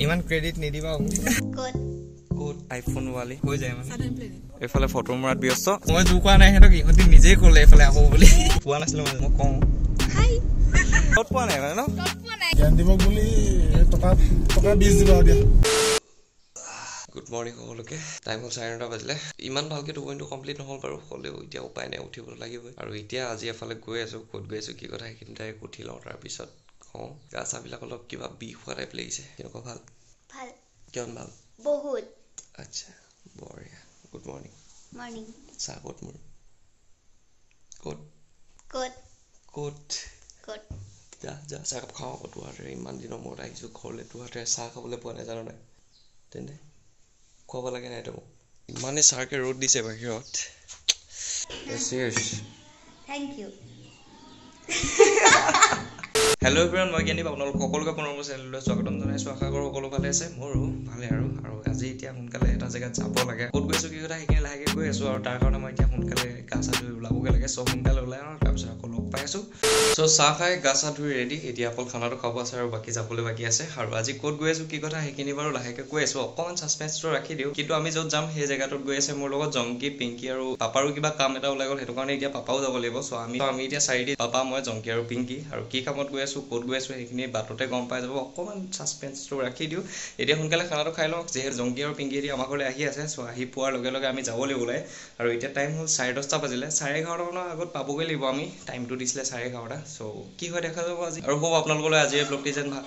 ইমান ক্ৰেডিট নিদিবা code iPhone ওয়ালি হৈ যায় মানে এফালে ফটো মৰাত ব্যস্ত মই জোৰ কৰা নাই হেতক ইহঁতি নিজেই ক'লে এফালে আহো বুলি পোৱা নাছিলো মানে মই কওঁ হাই ক'ত পোৱা নাই মানে ন ক'ত পোৱা নাই জ্ঞান দিব বুলি টকা 20 দিবা দিয়া গুড মৰ্নিং সকলোকে টাইম হ'ল 9:30 বাজিলে ইমান ভালকে টোপনিটো কমপ্লিট নহ'ল বাৰু হ'লেও এতিয়া উপায় নাই উঠিব লাগিবই আৰু এতিয়া আজি এফালে গৈ আছো ক'ত গৈ আছো কি কথা সেইখিনি ডাইৰেক্ট উঠি লওঁ তাৰপিছত কওঁ গা চাবিলাক অলপ কিবা বিষ হোৱা টাইপ লাগিছে কেনেকুৱা ভাল ভাল কিমান ভাল বহুত আচ্ছা বঢ়িয়া গুড মৰ্নিং মৰ্নিং চাহ ক'ত মোৰ ক'ত ক'ত ক'ত ক'ত যা যা চাহ খাওঁ আকৌ তোহাঁতে ইমান দিনৰ মূৰত আহিছোঁ ঘৰলৈ তোহাঁতে চাহ খাবলৈ পোৱা নাই জানো নাই তেন্তে খুৱাব লাগে নাই তো ইমানে চাৰকে ৰ'দ দিছে বাহিৰত থেংক ইউ হেল্ল' এভৰিৱান মই জ্ঞানী আপোনালোক সকলোকে পুনৰ মোৰ চেনেললৈ স্বাগতম জনাইছোঁ আশা কৰোঁ সকলো ভালে আছে মোৰো ভালে আৰু আজি এতিয়া সোনকালে এটা জেগাত যাব লাগে ক'ত গৈছোঁ কি কথা সেইখিনি লাহেকৈ গৈ আছোঁ আৰু তাৰ কাৰণে মই এতিয়া সোনকালে গা চা ধুই ওলাবগৈ লাগে চব সোনকালে ওলাই আৰু তাৰপিছত আকৌ লগ পাই আছোঁ চ' চাহ খাই গা চা ধুই ৰেডি এতিয়া অকল খানাটো খাব আছে আৰু বাকী যাবলৈ বাকী আছে আৰু আজি ক'ত গৈ আছোঁ কি কথা সেইখিনি বাৰু লাহেকৈ কৈ আছোঁ অকণমান ছাছপেন্সটো ৰাখি দিওঁ কিন্তু আমি য'ত যাম সেই জেগাটোত গৈ আছে মোৰ লগত জংকি পিংকি আৰু পাপাৰো কিবা কাম এটা ওলাই গ'ল সেইটো কাৰণে এতিয়া পাপাও যাব লাগিব চ' আমি এতিয়া চাৰিটি পাপা মই জংকি আৰু পিংকি আৰু কি কামত গৈ আছোঁ ক'ত গৈ আছোঁ সেইখিনি বাটতে গম পাই যাব অকণমান ছাছপেন্সটো ৰাখি দিওঁ এতিয়া সোনকালে খানাটো খাই লওঁ যিহেতু জংকি আৰু পিংকি এতিয়া আমাৰ ঘৰলৈ আহি আছে চ' আহি পোৱাৰ লগে লগে আমি যাবলৈ ওলাই আৰু এতিয়া টাইম হ'ল 10:30 বাজিলে 11:30 মানৰ আগত পাবগৈ লাগিব আমি টাইমটো দিছিলে 11:30 চ' কি হয় দেখা যাব আজি আৰু হ'ব আপোনালোকলৈ আজি এই ব্লগটি যেন ভাল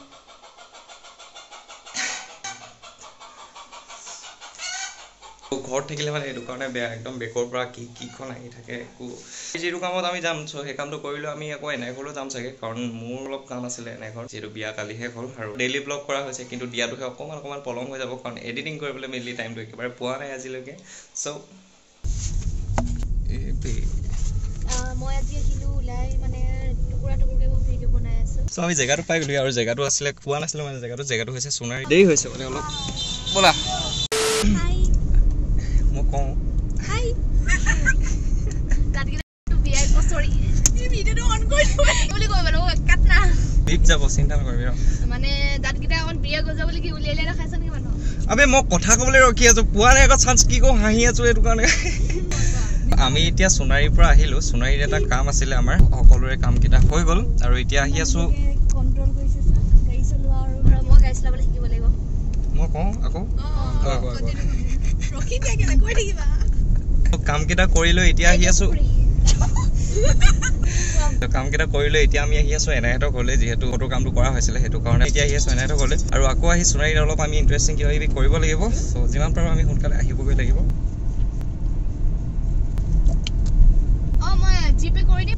ঘৰত থাকিলে মানে এইটো কাৰণে বেয়া একদম বেকৰ পৰা কিখন আহি থাকে একো যিটো কামত আমি যাম চ' সেই কামটো কৰিলেও আমি আকৌ এনে ঘৰলৈ যাম চাগে কাৰণ মোৰ অলপ কাম আছিলে এনে ঘৰ যিহেতু বিয়া কালিহে হ'ল আৰু ডেইলি ব্লগ কৰা হৈছে কিন্তু দিয়াটোহে অকণমান পলম হৈ যাব কাৰণ এডিটিং কৰিবলৈ মেইনলি টাইমটো একেবাৰে পোৱা নাই আজিলৈকে চ' মই আজি আহিলোঁ ওলাই মানে টুকুৰাকৈ মই ভিডিঅ' বনাই আছোঁ চ' আমি জেগাটো পাই গ'লো আৰু জেগাটো আছিলে পোৱা নাছিলোঁ মানে জেগাটো হৈছে সোণাৰী দেৰি হৈছে মানে অলপ ব'লা মই কওঁ হাই যাব চিন্তা নকৰিবি মানে দাঁতকেইটা অকণ বিয়া গজা বুলি কি উলিয়াই উলিয়াই খাইছ নেকি মানুহ আবে মই কথা ক'বলৈ ৰখি আছোঁ পোৱা নাই আকৌ চান্স কি কওঁ হাঁহি আছোঁ এইটো কাৰণে আমি এতিয়া সোণাৰীৰ পৰা আহিলোঁ সোণাৰীত এটা কাম আছিলে আমাৰ সকলোৰে কামকেইটা হৈ গ'ল আৰু এতিয়া আহি আছোঁ মই কওঁ আকৌ কামকেইটা কৰিলোঁ এতিয়া আহি আছোঁ কামকেইটা কৰিলোঁ এতিয়া আমি আহি আছোঁ এনাইহঁতৰ ঘৰলৈ যিহেতু ফটো কামটো কৰা হৈছিলে সেইটো কাৰণে এতিয়া আহি আছোঁ এনাইহঁতৰ ঘৰলৈ আৰু আকৌ আহি সোণাৰীত অলপ আমি ইণ্টাৰেষ্টিং কিবা কিবি কৰিব লাগিব চ' যিমান পাৰোঁ আমি সোনকালে আহিবগৈ লাগিব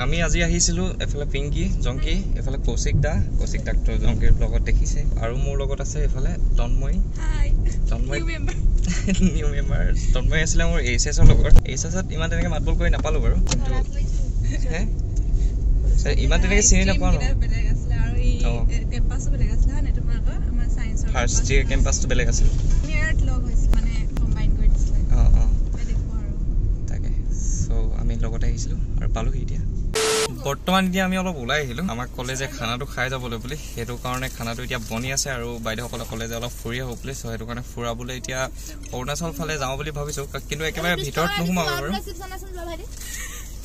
আমি আজি আহিছিলোঁ এফালে পিংকি জংকি এফালে কৌশিক দাকটো জংকিৰ লগত দেখিছে আৰু মোৰ লগত আছে এফালে তন্ময় নিউ মেম্বাৰ তন্ময় আছিলে মোৰ এইচএছৰ লগত এইচএছত ইমান তেনেকৈ মাতবোল কৰি নাপালোঁ বাৰু কিন্তু ইমান তেনেকৈ চিনি নাপাওঁ ন ফাৰ্ষ্ট ইয়েৰ কেম্পাছটো বেলেগ আছিল তাকে চ' আমি লগতে আহিছিলোঁ আৰু পালোহি এতিয়া বৰ্তমান এতিয়া আমি অলপ ওলাই আহিলোঁ আমাক ক'লে যে খানাটো খাই যাবলৈ বুলি সেইটো কাৰণে খানাটো এতিয়া বনি আছে আৰু বাইদেউসকলে ক'লে যে অলপ ফুৰি আহোঁ বুলি চ' সেইটো কাৰণে ফুৰাবলৈ এতিয়া অৰুণাচল ফালে যাওঁ বুলি ভাবিছোঁ কিন্তু একেবাৰে ভিতৰত নোসোমাব বাৰু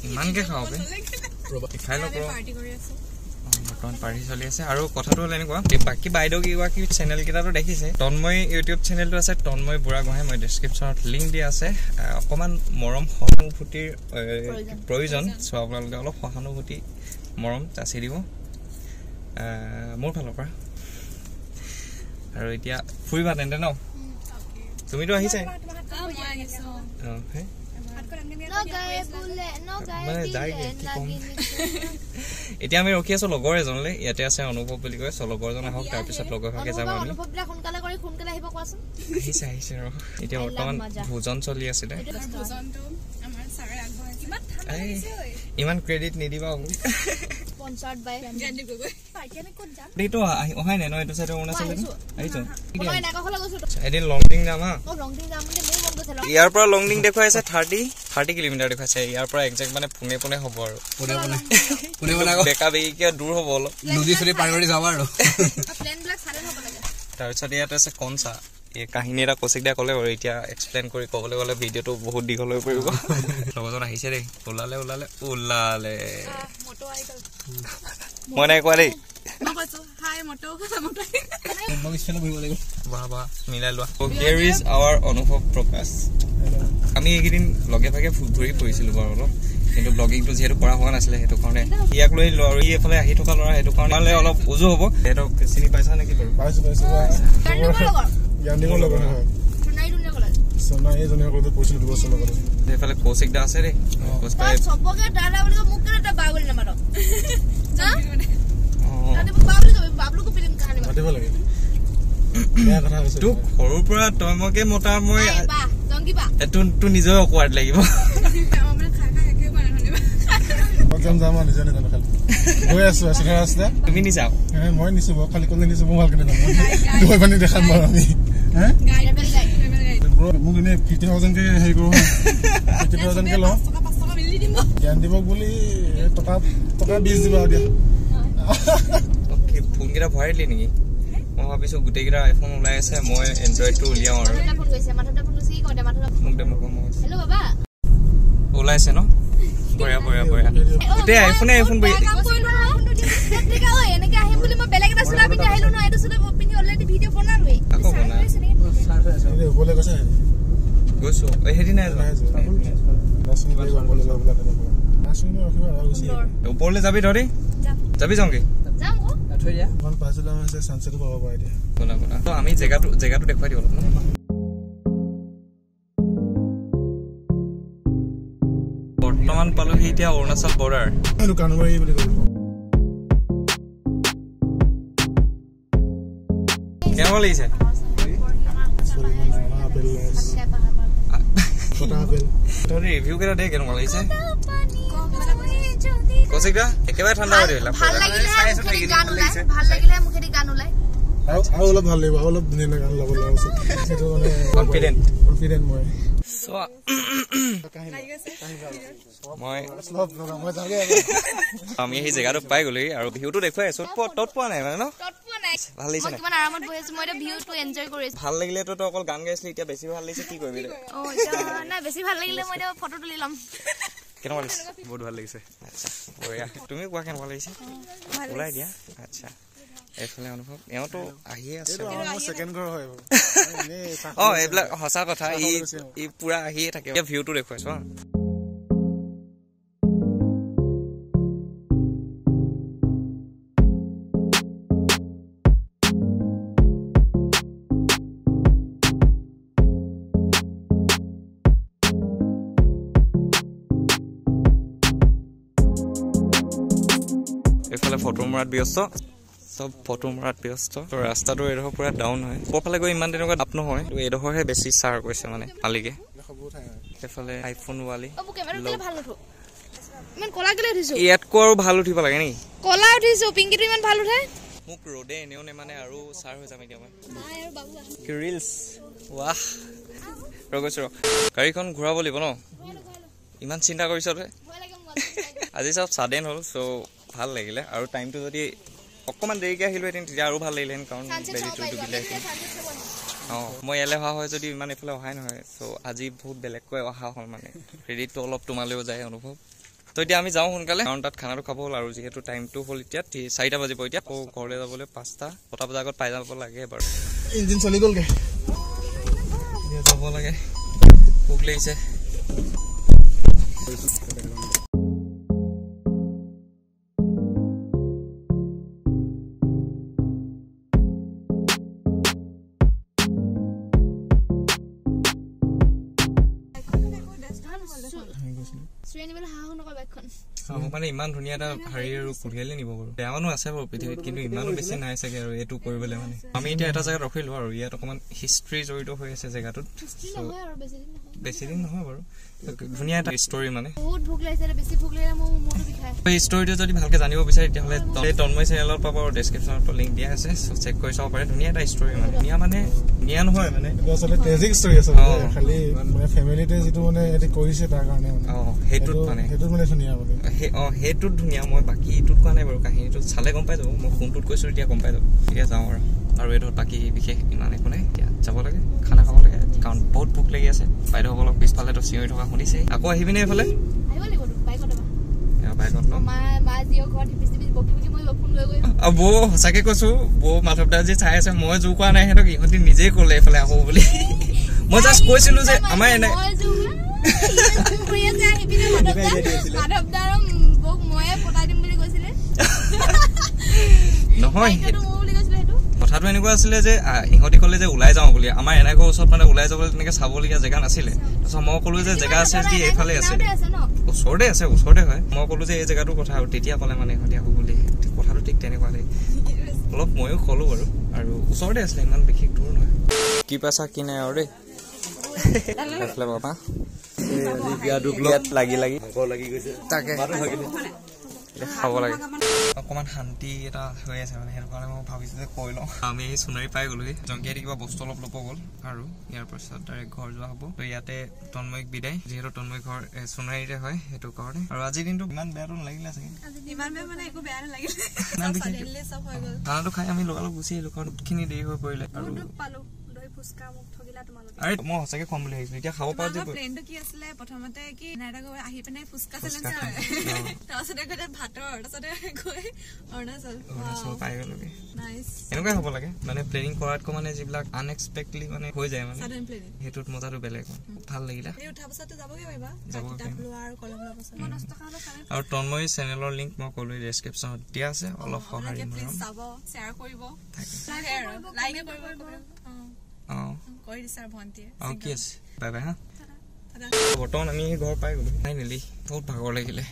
ইমানকৈ খাওঁ খাই লওক বৰ্তমান পাৰ্টি চলি আছে আৰু কথাটো হ'ল এনেকুৱা বাকী বাইদেউ কিবাকিবি চেনেলকেইটাতো দেখিছে তন্ময় ইউটিউব চেনেলটো আছে তন্ময় বুঢ়াগোহাঁই মই ডেছক্ৰিপশ্যনত লিংক দিয়া আছে অকণমান মৰম সহানুভূতিৰ প্ৰয়োজন চ' আপোনালোকে অলপ সহানুভূতি মৰম যাচি দিব মোৰ ফালৰ পৰা আৰু এতিয়া ফুৰিবা তেন্তে ন তুমিতো আহিছাই এতিয়া আমি ৰখি আছো লগৰ এজনলৈ ইয়াতে আছে অনুভৱ বুলি কয় চ' লগৰজন আহক তাৰপিছত লগৰ ভাগে যাম আমি আহিছে ৰ এতিয়া বৰ্তমান ভোজন চলি আছিলে ইমান ক্ৰেডিট নিদিবা এইটো অহাই নাই ন এইটো চাইডে অৰুণাচল আহিছো এদিন লংডিং যাম হা ইয়াৰ পৰা লংডিং দেখুৱাইছে 30 কিলোমিটাৰ দেখুৱাইছে ইয়াৰ পৰা একজেক্ট মানে পোনে হ'ব আৰু পোনে বেকা বেকিকে দূৰ হ'ব অলপ নদী চদী পাৰ কৰি যাবা আৰু তাৰপিছত ইয়াত আছে কনচা এই কাহিনী এটা কৌশিক দাই ক'লে বাৰু এতিয়া এক্সপ্লেইন কৰি ক'বলৈ গ'লে ভিডিঅ'টো বহুত দীঘল হৈ পৰিব লগজন আহিছে দেই ওলালে মই নাই কোৱা দেই মিলাই লোৱা হিয়াৰ ইজ আৱাৰ অনুভৱ প্ৰকাশ আমি এইকেইদিন লগে ভাগে ঘূৰি ফুৰিছিলোঁ বাৰু অলপ কিন্তু ব্লগিংটো যিহেতু কৰা হোৱা নাছিলে সেইটো কাৰণে ইয়াক লৈ আৰু এইফালে আহি থকা ল'ৰা সেইটো কাৰণে অলপ উজু হ'ব সিহঁতক চিনি পাইছা নেকি বাৰু সেইফালে কৌশিক দা আছে দেই তোক সৰুৰ পৰা তই মকে মতা মই তোৰ নিজে অকৱাৰ্ড লাগিব তুমি নিচাও মই নিছো খালি কলে নিছো মই ভালকে দৈ পানী দেখাম বাৰু আমি মোক এনে 50,000 কে হেৰি কৰো 50,000 কে লওঁ জ্ঞান দিবক বুলি টকা 20 দিবা দিয়া ফোনকেইটা ভৰাই দিলি নেকি মই ভাবিছো গোটেইকেইটা আইফোন ওলাই আছে মই এনড্ৰইডটো উলিয়াও আৰু ওলাইছে ন বঢ়িয়া গোটেই আইফোনে আইফোন গৈছো সেইদিনা ওপৰলৈ যাবি ধৰি যাবি যাওঁগে আমি জেগাটো দেখুৱাই দিওঁ অলপ বৰ্তমান পালোহি এতিয়া অৰুণাচল বৰ্ডাৰ কেনেকুৱা লাগিছে ৰিভিউ কেইটা দে কেনেকুৱা লাগিছে কৌশিক দা একেবাৰে ঠাণ্ডা হৈ দিলা আৰু অলপ ভাল লাগিব অলপ ধুনীয়া গান ল'ব লাগিছে সেইটো মানে কনফিডেন্ট আমি সেই জেগাটো পাই গ'লো আৰু ভিউটো দেখুৱাই আছো তত পোৱা নাই মানে ন ভাল লাগিছে ভাল লাগিলে তো অকল গান গাইছিলি এতিয়া বেছি ভাল লাগিছে কি কৰিবি কেনেকুৱা লাগিছে বহুত ভাল লাগিছে আচ্ছা বঢ়িয়া তুমি কোৱা কেনেকুৱা লাগিছে ওলাই দিয়া আচ্ছা এইফালে অনুভৱ এওঁতো আহিয়ে আছে এইবিলাক সঁচা কথা ই পুৰা আহিয়ে থাকে ভিউটো দেখুৱাইছো এইফালে ফটো মৰাত ব্যস্ত সব ফটো মৰাত ব্যস্ত ৰাস্তাটো এডোখৰ পুৰা ডাউন হয় ওপৰফালে গৈ ইমান তেনেকুৱা আপ নহয় এডোখৰহে বেছি চাৰ কৈছে মানে মালিকে এইফালে আইফোন ৱালি ইয়াতকৈ আৰু ভাল উঠিব লাগে নেকি কলা উঠিছো পিংকিটো ইমান ভাল উঠে মোক ৰ'দে এনেও মানে আৰু চাৰ হৈ যাম এতিয়া মই ৰিলছ ৱাহ ৰগৈছো গাড়ীখন ঘূৰাব লাগিব ন ইমান চিন্তা কৰিছ তই আজি চব ছাডেন হ'ল চ' ভাল লাগিলে আৰু টাইমটো যদি অকণমান দেৰিকৈ আহিলোহেঁতেন তেতিয়া আৰু ভাল লাগিলেহেঁতেন কাৰণ বেলিটো ডুবিলেহেঁতেন মই ইয়ালৈ অহা হয় যদি ইমান এইফালে অহাই নহয় চ' আজি বহুত বেলেগকৈ অহা হ'ল মানে ক্ৰেডিটটো অলপ তোমালৈও যায় অনুভৱ তো এতিয়া আমি যাওঁ সোনকালে কাৰণ তাত খানাটো খাব হ'ল আৰু যিহেতু টাইমটো হ'ল এতিয়া 4টা বাজিব এতিয়া আকৌ ঘৰলৈ যাবলৈ 5টা বজা আগত পাই যাব লাগে বাৰু ইঞ্জিন চলি গ'লগৈ যাব লাগে ভোক লাগিছে মানে ইমান ধুনীয়া এটা হাৰি আৰু কুৰিয়ালে নিব বাৰু বেয়া মানুহ আছে বাৰু পৃথিৱীত কিন্তু ইমানো বেছি নাই চাগে আৰু এইটো কৰিবলৈ মানে আমি এতিয়া এটা জেগাত ৰখিলো আৰু ইয়াত অকণমান হিষ্ট্ৰী জড়িত হৈ আছে জেগাটোত বেছি দিন নহয় বাৰু ধুনীয়া এটা ষ্টৰী মানে বহুত ভোক লাগিছে বেছি ভোক লাগিলে মোৰ মূৰটো বিষায় এই ষ্টৰীটো যদি ভালকে জানিব বিচাৰে তেতিয়াহ'লে তন্ময় চেনেলত পাব আৰু ডেছক্ৰিপশ্যনত লিংক দিয়া আছে চেক কৰি চাব পাৰে ধুনীয়া এটা ষ্টৰী মানে ধুনীয়া মানে ধুনীয়া নহয় মানে আচলতে ট্ৰেজিক ষ্টৰী আছে খালি মানে ফেমিলিতে যিটো মানে এটি কৰিছে তাৰ কাৰণে সেইটোত মানে ধুনীয়া মানে সেইটোত ধুনীয়া মই বাকী ইটোত কোৱা নাই বাৰু কাহিনীটো চালে গম পাই যাব মই ফোনটোত কৈছো এতিয়া গম পাই যাব এতিয়া যাওঁ আৰু আৰু এইটো বাকী বিশেষ ইমান একো নাই এতিয়া যাব লাগে খানা খাব লাগে কাৰণ বহুত ভোক লাগি আছে বাইদেউসকলক পিছফালেতো চিঞৰি থকা শুনিছে আকৌ আহিবিনে এইফালে বৌ সঁচাকে কৈছো বৌ মাধৱদাস যি চাই আছে মই জোৰ কৰা নাই সিহঁতক ইহঁতি নিজেই ক'লে এইফালে আহো বুলি মই জাষ্ট কৈছিলো যে আমাৰ এনে নহয় কথাটো এনেকুৱা আছিলে যে ইহঁতি ক'লে যে ওলাই যাওঁ বুলি আমাৰ এনেকুৱা ওচৰত মানে ওলাই যাবলৈ তেনেকে চাবলগীয়া জেগা নাছিলে তাৰপিছত মই ক'লো যে জেগা আছে যদি এইফালে আছে ওচৰতে হয় মই ক'লো যে এই জেগাটোৰ কথা আৰু তেতিয়া ক'লে মানে ইহঁতি আহো বুলি কথাটো ঠিক তেনেকুৱা দেই অলপ ময়ো ক'লো বাৰু আৰু ওচৰতে আছিলে ইমান বিশেষ দূৰ নহয় কি পাইছা কি নাই আৰু দেই বাবা লাগি গৈছে তাকে খাব লাগে অকমান শান্তি এটা হৈ আছে মানে সেইটো কাৰণে মই ভাবিছো যে কৈ লওঁ আমি সোণাৰী পাই গ'লোহি জংকীয়াতে কিবা বস্তু অলপ ল'ব গ'ল আৰু ইয়াৰ পাছত ডাইৰেক্ট ঘৰ যোৱা হ'ব তো ইয়াতে তন্ময়ক বিদায় যিহেতু তন্ময় ঘৰ সোণাৰীতে হয় সেইটো কাৰণে আৰু আজিৰ দিনটো ইমান বেয়াটো নালাগিলে চাগে খানাটো খাই আমি লগালগ গুচি আহিলো কাৰণ বহুতখিনি দেৰি হৈ পৰিলে আৰু আৰে মই সঁচাকে খুৱাম বুলি ভাবিছিলো এতিয়া খাব পাৰো যে প্লেনটো কি আছিলে প্ৰথমতে কি নাইটা গৈ আহি পিনে ফুচকা চেলেঞ্জ তাৰপিছতে গৈ ভাতৰ তাৰপিছতে গৈ অৰুণাচল পাই গ'লোগে এনেকুৱাই হ'ব লাগে মানে প্লেনিং কৰাতকৈ মানে যিবিলাক আনএক্সপেক্টেডলি মানে হৈ যায় মানে সেইটোত মজাটো বেলেগ ভাল লাগিলে আৰু তন্ময় চেনেলৰ লিংক মই ক'লো ডেছক্ৰিপশ্যনত দিয়া আছে অলপ সহায় বৰ্তমান আমি ঘৰ পাই গ'লো ফাইনেলি বহুত ভাগৰ লাগিলে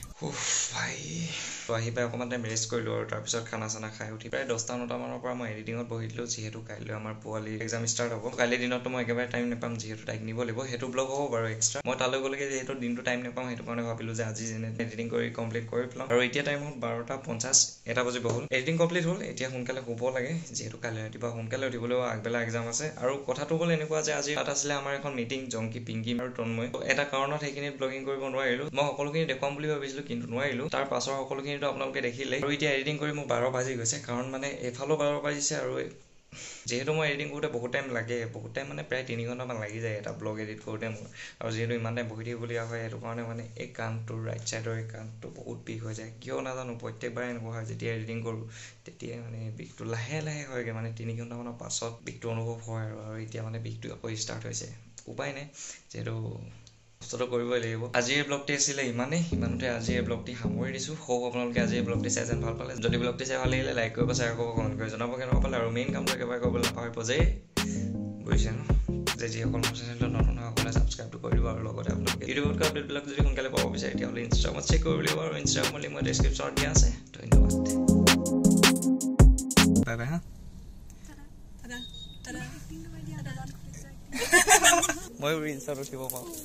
আহি পাই অকণমান টাইম ৰেষ্ট কৰিলো আৰু তাৰপিছত খানা চানা খাই উঠি প্ৰায় 10-9 মানৰ পৰা মই এডিটিঙত বহি দিলো যিহেতু কাইলৈ আমাৰ পোৱালি এক্সাম ষ্টাৰ্ট হ'ব কাইলৈ দিনতো মই একেবাৰে টাইম নাপাম যিহেতু তাইক নিব লাগিব সেইটো ব্লগ হ'ব বাৰু এক্সট্ৰা মই তালৈ গ'লেগে যিহেতু দিনটো টাইম নাপাম সেইটো কাৰণে ভাবিলো যে আজি যেনে এডিটিং কৰি কমপ্লিট কৰি পেলাম আৰু এতিয়া টাইম হ'ল 12:50 1 বাজিব হ'ল এডিটিং কমপ্লিট হ'ল এতিয়া সোনকালে শুব লাগে যিহেতু কাইলৈ ৰাতিপুৱা সোনকালে উঠিবলৈও আগবেলা এক্সাম আছে আৰু কথাটো হ'ল এনেকুৱা যে আজি তাত আছিলে আমাৰ এখন মিটিং জংকি পিংকি আৰু তন্ময় এটা কাৰণত সেইখিনি ব্লগিং কৰিব নোৱাৰিলো মই সকলোখিনি দেখুৱাম বুলি ভাবিছিলো কিন্তু নোৱাৰিলো তাৰ পাছৰ সকলোখিনিতো আপোনালোকে দেখিলে আৰু এতিয়া এডিটিং কৰি মোৰ 12 বাজি গৈছে কাৰণ মানে এফালেও 12 বাজিছে আৰু যেহেতু মই এডিটিং কৰোঁতে বহুত টাইম লাগে বহুত টাইম মানে প্ৰায় 3 ঘণ্টামান লাগি যায় এটা ব্লগ এডিট কৰোঁতে মোৰ আৰু যিহেতু ইমান টাইম বহি থাকিবলগীয়া হয় সেইটো কাৰণে মানে এই কাণটোৰ ৰাইট চাইডৰ এই কাণটো বহুত বিষ হৈ যায় কিয় নাজানো প্ৰত্যেকবাৰে এনেকুৱা হয় যেতিয়া এডিটিং কৰোঁ তেতিয়াই মানে বিষটো লাহে লাহে হয়গৈ মানে 3 ঘণ্টামানৰ পাছত বিষটো অনুভৱ হয় আৰু এতিয়া মানে বিষটো আকৌ ষ্টাৰ্ট হৈছে উপায় নাই যিহেতু কষ্টটো কৰিবই লাগিব আজিৰ ব্লগটি আছিলে ইমানতে আজি এই ব্লগটি সামৰি দিছোঁ হোপ আপোনালোকে আজি এই ব্লগটি চাই যেন ভাল পালে যদি ব্লগটি চাই ভাল লাগিলে লাইক কৰিব শ্বেয়াৰ কৰিব কমেণ্ট কৰি জনাব কেনেকুৱা পালে আৰু মেইন কামটো একেবাৰে কৰিবলৈ নাপাহৰিব যে বুজিছে ন যে যিসকল মোৰ চেনেলটো নতুন সকলে ছাবস্ক্ৰাইবটো কৰি দিব আৰু লগতে আপোনালোকে ইউটিউবত আপডেটবিলাক যদি সোনকালে পাব বিচাৰে তেতিয়াহ'লে ইনষ্টাগ্ৰামত চেক কৰিব লাগিব আৰু ইনষ্টাগ্ৰামৰ লিংক মই ডেছক্ৰিপশ্যনত দিয়া আছে ধন্যবাদ বাই বাই হা মই ইনষ্টাত উঠিব পাওঁ